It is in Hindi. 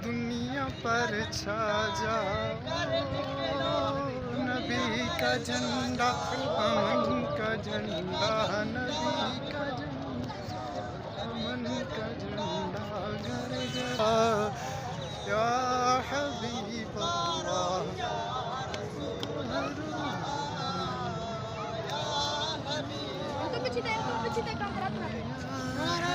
दुनिया पर छा जाओ, नबी का झंडा, अमन का झंडा, नबी का झंडा, अमन का झंडा घर घर या हबीब अल्लाह। Itu pecinta yang pecinta kampret.